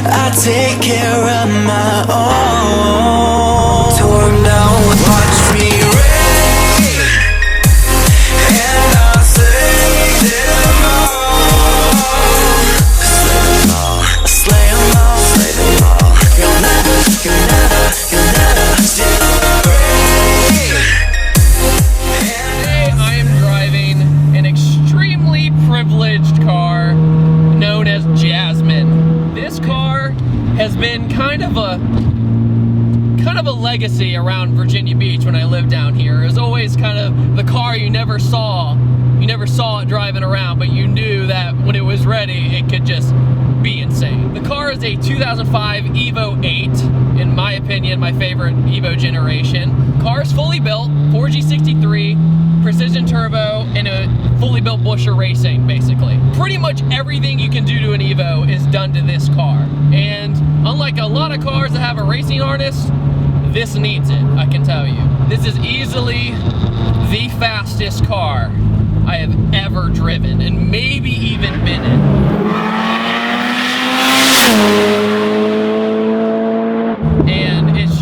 I take care of my own. Torn down, watch me rain, and I'll slay them all. Slay them all, slay them all. You'll never separate. Today I am driving an extremely privileged car known as Jasmine. This car has been kind of a legacy around Virginia Beach when I lived down here. It was always kind of the car you never saw. You never saw it driving around, but you knew that when it was ready, it could just be insane. The car is a 2005 Evo 8, in my opinion, my favorite Evo generation. Car is fully built, 4G63, precision turbo, and a fully built busher racing, basically. Pretty much everything you can do to an Evo is done to this car. And unlike a lot of cars that have a racing harness, this needs it, I can tell you. This is easily the fastest car I have ever driven, and maybe even been in. And it's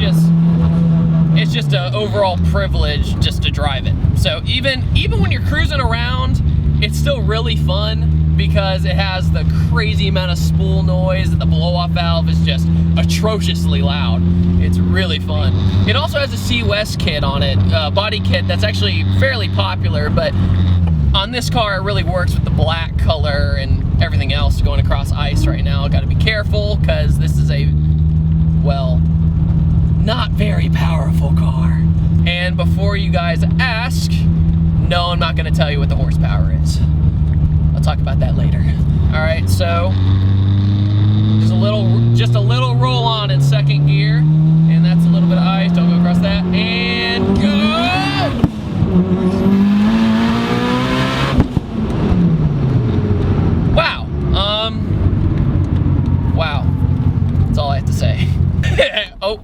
just an overall privilege just to drive it. So even when you're cruising around, it's still really fun because it has the crazy amount of spool noise, and the blow-off valve is just atrociously loud. It's really fun. It also has a C-West kit on it, body kit that's actually fairly popular, but on this car it really works with the black color and everything else going across ice right now. Got to be careful because this is a, well, not very powerful car. And before you guys ask, no, I'm not going to tell you what the horsepower is. I'll talk about that later. All right, so just a little roll on in second gear, and that's a little bit of ice. Don't go across that, and go! Wow. Wow. That's all I have to say. Oh.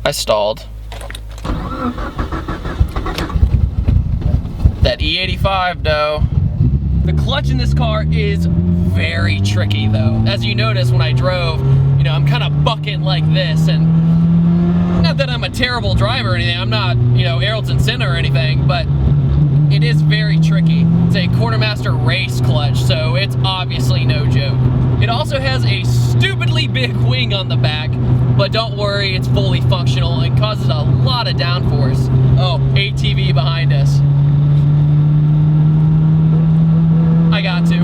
I stalled. That E85 though. The clutch in this car is very tricky though. As you notice when I drove, you know, I'm kind of bucking like this, and not that I'm a terrible driver or anything, I'm not, you know, Ayrton Senna or anything, but it is very tricky. It's a quartermaster race clutch, so it's obviously no joke. It also has a stupidly big wing on the back, but don't worry, it's fully functional and causes a lot of downforce. Oh, ATV behind us. I got to.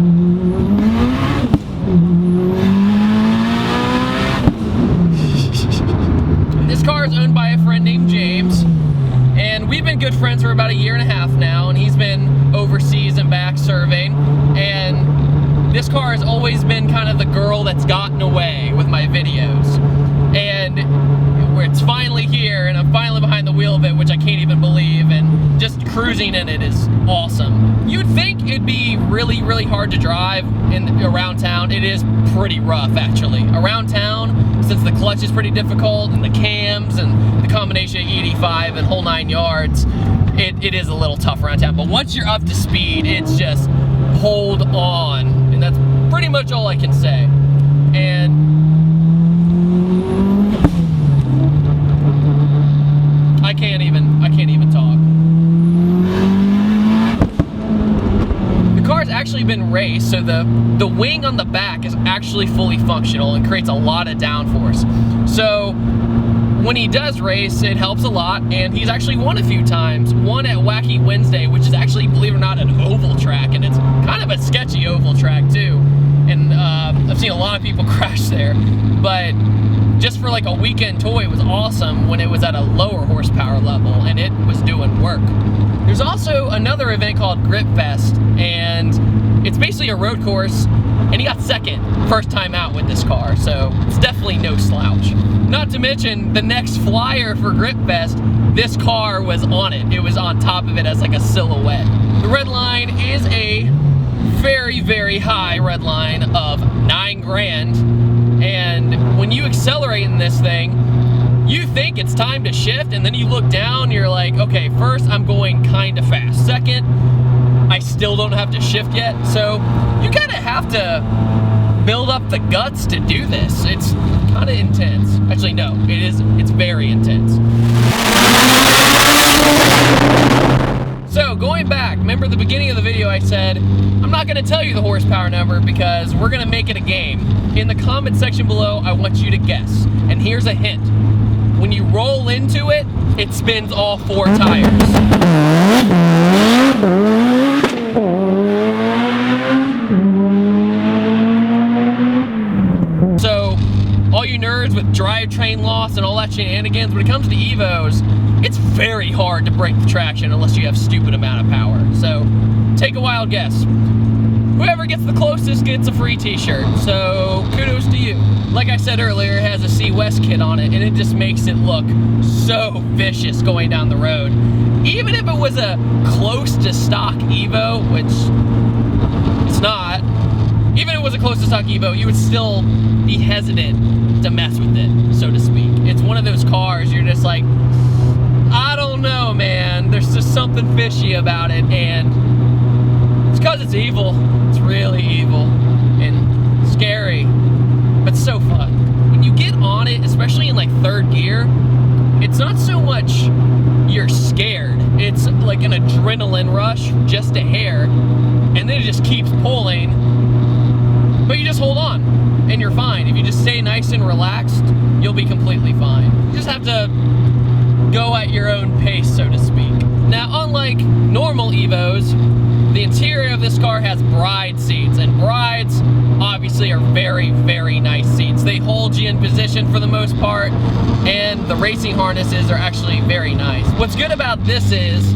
This car is owned by a friend named James, and we've been good friends for about 1.5 years now, and he's been overseas and back serving, and this car has always been kind of the girl that's gotten away with my videos. And where it's finally here, and I'm finally behind the wheel of it, which I can't even believe, and just cruising in it is awesome. You'd think it'd be really, really hard to drive around town. It is pretty rough, actually. Around town, since the clutch is pretty difficult, and the cams, and the combination of E85 and whole 9 yards, it is a little tough around town. But once you're up to speed, it's just hold on, and that's pretty much all I can say. And I can't even talk. The car's actually been raced, so the wing on the back is actually fully functional and creates a lot of downforce. So when he does race, it helps a lot, and he's actually won a few times. Won at Wacky Wednesday, which is actually, believe it or not, an oval track, and it's kind of a sketchy oval track too. And I've seen a lot of people crash there, but just for like a weekend toy, it was awesome when it was at a lower horsepower level and it was doing work. There's also another event called Grip Fest, and it's basically a road course, and he got second first time out with this car, so it's definitely no slouch. Not to mention, the next flyer for Grip Fest, this car was on it. It was on top of it as like a silhouette. The red line is a very, very high red line of 9 grand, and when you accelerate in this thing, you think it's time to shift, and then you look down, you're like, okay, first I'm going kind of fast. Second, I still don't have to shift yet. So you kind of have to build up the guts to do this. It's kind of intense. Actually, no, it's very intense. So going back, remember the beginning of the video I said, I'm not gonna tell you the horsepower number because we're gonna make it a game. In the comment section below, I want you to guess. And here's a hint. When you roll into it, it spins all 4 tires. So, all you nerds with drivetrain loss and all that shenanigans, when it comes to Evos, it's very hard to break the traction unless you have stupid amount of power. So, take a wild guess. Whoever gets the closest gets a free t-shirt, so kudos to you. Like I said earlier, it has a C West kit on it, and it just makes it look so vicious going down the road. Even if it was a close to stock Evo, which it's not, even if it was a close to stock Evo, you would still be hesitant to mess with it, so to speak. It's one of those cars you're just like, I don't know, man. There's just something fishy about it, and it's because it's evil. It's really evil and scary, but so fun. When you get on it, especially in like 3rd gear, it's not so much you're scared. It's like an adrenaline rush, just a hair, and then it just keeps pulling, but you just hold on and you're fine. If you just stay nice and relaxed, you'll be completely fine. You just have to go at your own pace, so to speak. Now, unlike normal Evos, the interior of this car has bride seats, and brides obviously are very, very nice seats. They hold you in position for the most part, and the racing harnesses are actually very nice. What's good about this is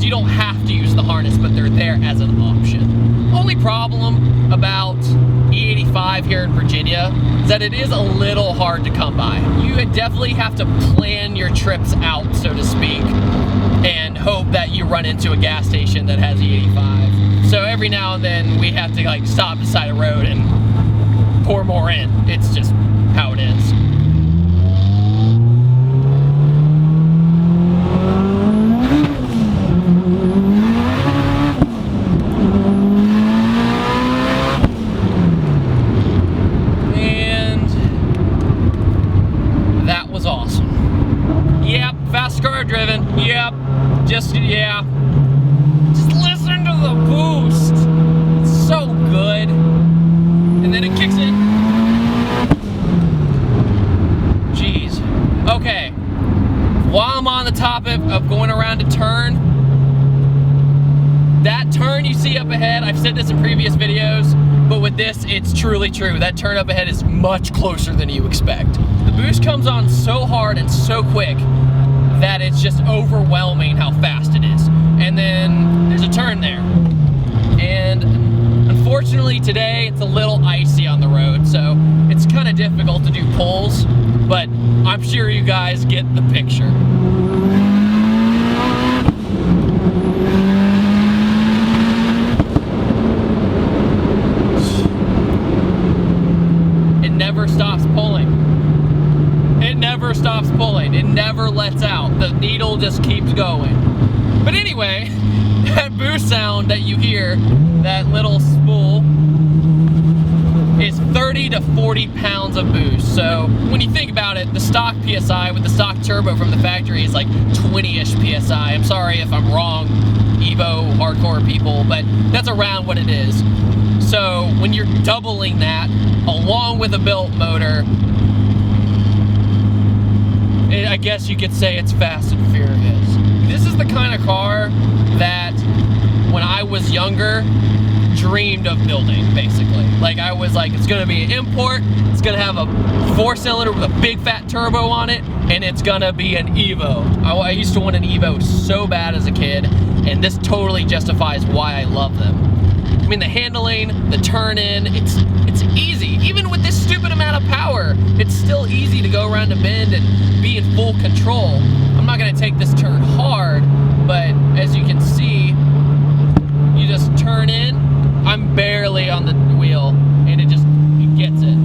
you don't have to use the harness, but they're there as an option. Only problem about E85 here in Virginia is that it is a little hard to come by. You definitely have to plan your trips out, so to speak, and hope that you run into a gas station that has E85. So every now and then we have to like stop beside a road and pour more in. It's just how it is. And that was awesome. Yep, fast car driven. Yep. Yeah. Just listen to the boost. It's so good. And then it kicks in. Jeez. Okay. While I'm on the topic of going around a turn, that turn you see up ahead, I've said this in previous videos, but with this, it's truly true. That turn up ahead is much closer than you expect. The boost comes on so hard and so quick that it's just overwhelming how fast it is. And then there's a turn there. And unfortunately today it's a little icy on the road, so it's kind of difficult to do pulls, but I'm sure you guys get the picture. It never stops pulling. It never stops pulling. It never lets out. The needle just keeps going. But anyway, that boost sound that you hear, that little spool, is 30 to 40 pounds of boost. So when you think about it, the stock PSI with the stock turbo from the factory is like 20-ish PSI. I'm sorry if I'm wrong, Evo hardcore people, but that's around what it is. So when you're doubling that along with a built motor, I guess you could say it's Fast and Furious. This is the kind of car that when I was younger, dreamed of building, basically. Like I was like, it's gonna be an import, it's gonna have a 4-cylinder with a big fat turbo on it, and it's gonna be an Evo. I used to want an Evo so bad as a kid, and this totally justifies why I love them. I mean, the handling, the turn-in, it's easy. Even with this stupid amount of power, it's still easy to go around a bend and be in full control. I'm not gonna take this turn hard, but as you can see, you just turn in, I'm barely on the wheel, and it gets it.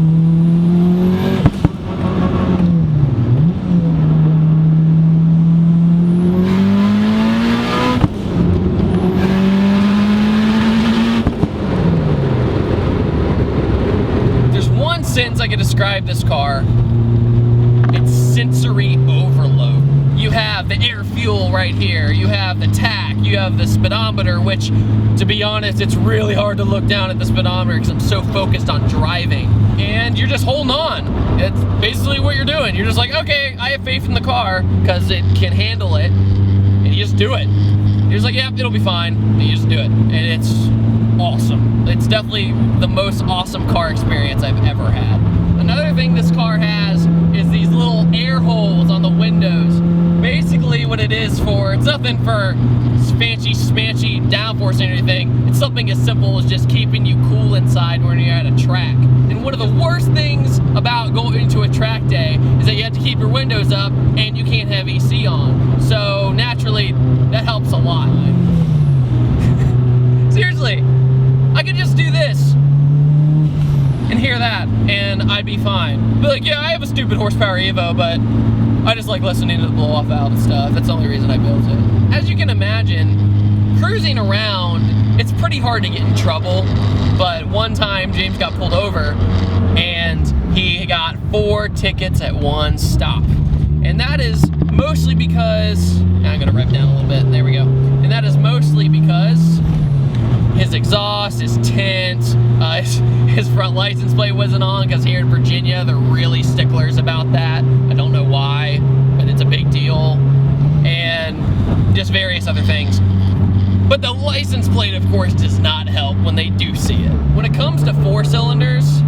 sentence I could describe this car, it's sensory overload. You have the air fuel right here, you have the tach, you have the speedometer, which, to be honest, it's really hard to look down at the speedometer because I'm so focused on driving. And you're just holding on. It's basically what you're doing. You're just like, okay, I have faith in the car because it can handle it, and you just do it. You're just like, yeah, it'll be fine, and you just do it. And it's awesome. It's definitely the most awesome car experience I've ever had. Another thing this car has is these little air holes on the windows. Basically what it is for, it's nothing for fancy smanchy downforce or anything. It's something as simple as just keeping you cool inside when you're at a track. And one of the worst things about going to a track day is that you have to keep your windows up and you can't have AC on. So naturally, that helps a lot. Seriously, I could just do this and hear that, and I'd be fine. Be like, yeah, I have a stupid horsepower Evo, but I just like listening to the blow-off valve and stuff. That's the only reason I built it. As you can imagine, cruising around, it's pretty hard to get in trouble, but one time James got pulled over, and he got 4 tickets at one stop. And that is mostly because, I'm gonna rev down a little bit, there we go. And that is mostly because his exhaust, his tint, his front license plate wasn't on, because here in Virginia, they're really sticklers about that. I don't know why, but it's a big deal. And just various other things. But the license plate, of course, does not help when they do see it. When it comes to 4-cylinders,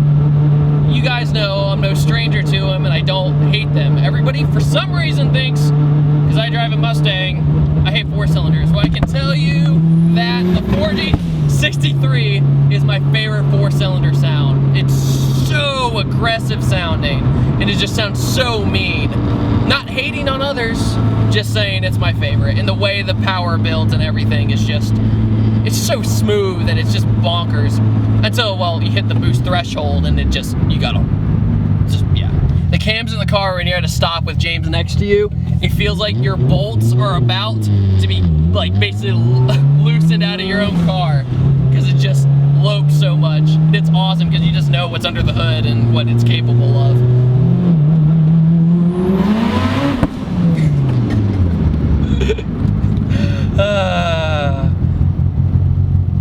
you guys know I'm no stranger to them, and I don't hate them. Everybody, for some reason, thinks, because I drive a Mustang, I hate 4-cylinders. Well, I can tell you that the 4G63 is my favorite 4-cylinder sound. It's so aggressive sounding, and it just sounds so mean. Not hating on others, just saying it's my favorite. And the way the power builds and everything is just, it's so smooth and it's just bonkers. Until, well, you hit the boost threshold and it just, you gotta, just, yeah. The cams in the car when you're at a stop with James next to you, it feels like your bolts are about to be, like, basically loosened out of your own car, because it just lopes so much. And it's awesome because you just know what's under the hood and what it's capable of.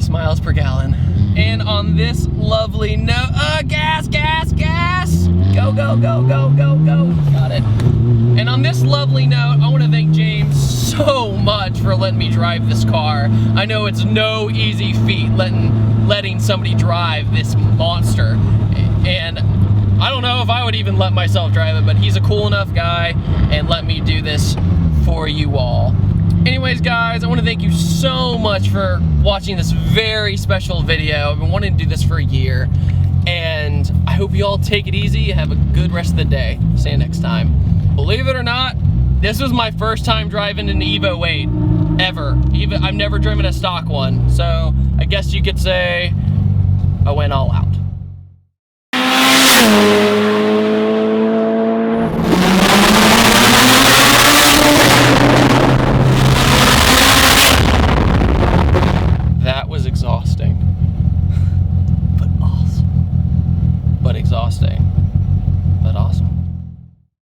Smiles per gallon. And on this lovely note, gas, gas, gas! Go, go, go, go, go, go. Got it. And on this lovely note, I want to thank James so much for letting me drive this car. I know it's no easy feat letting somebody drive this monster. And I don't know if I would even let myself drive it, but he's a cool enough guy and let me do this for you all. Anyways, guys, I want to thank you so much for watching this very special video. I've been wanting to do this for a year, and I hope you all take it easy and have a good rest of the day. See you next time. Believe it or not, this was my first time driving an Evo 8, ever. I've never driven a stock one, so I guess you could say I went all out. That was exhausting, but awesome, but exhausting.